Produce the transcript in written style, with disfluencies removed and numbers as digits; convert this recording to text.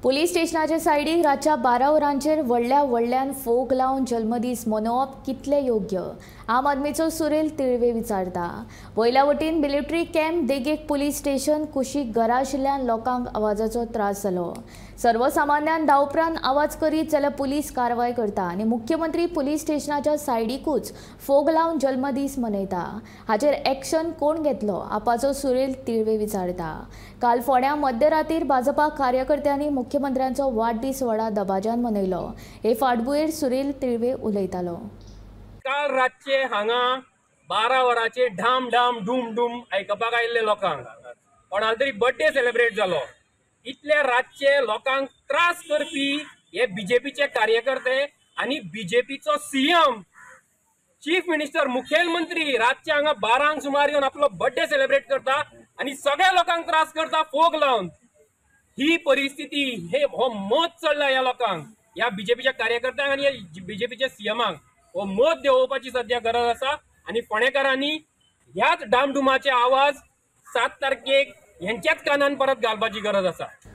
Police स्टेशनाचे सायडीक रातच्या 12 वरांचेर व्हडल्यान फोग लावन जल्मदीस मनोवप कितले योग्य? आम आदमीचो सुरेल तिळवे विचारता। वयल्या वटेन मिलिटरी कॅम्प देगेक पुलीस स्टेशन कुशीक घरा आशिल्ल्यान लोकांक आवाजाचो त्रास जालो। सर्वसामान्यान धांवपरान आवाज करीत जाल्यार पुलीस कारवाय करता आनी मुख्यमंत्री पुलीस स्टेशनाच्या सायडीकूच फोग लावन जल्मदीस मनयता। हाचेर एक्शन कोण घेतलो? आपाचो सुरेल तिळवे विचारता। काल फोंड्या मध्यरातीर भाजपा कार्यकर्त्यांनी मुख्यमंत्र्यांचो वाडदीस व्हडा दबाज्यान मनयलो। हे फाटभुंयेर सुरेल तिळवे उलयतालो। काल रातचे हांगा 12 वरांचे ढाम ढाम डूम डूम आयकपाक आयिल्ले लोकांक कोणालो तरी बर्थडे सेलिब्रेट जालो। इतले रातचे लोकांक त्रास करपी हे बीजेपीचे कार्यकर्ते आनी बीजेपीचो सीएम चीफ मिनिस्टर मुखेलमंत्री रातचे हांगा 12 सुमार येवन आपलो बर्थडे सेलिब्रेट करता आनी सगळ्या लोकांक त्रास करता फोग लावन। ही परिस्थिती हो मोत चढला ह्या लोकांक, ह्या बीजेपीच्या कार्यकर्त्यांक आनी ह्या बीजेपीच्या सीएमाक हो मोत देंवोवपाची सध्या गरज आसा। आनी फोंडेकारांनी ह्याच डामडुमाचे आवाज 7 तारखेक ह्यांच्याच कानान परत घालपाची गरज आसा।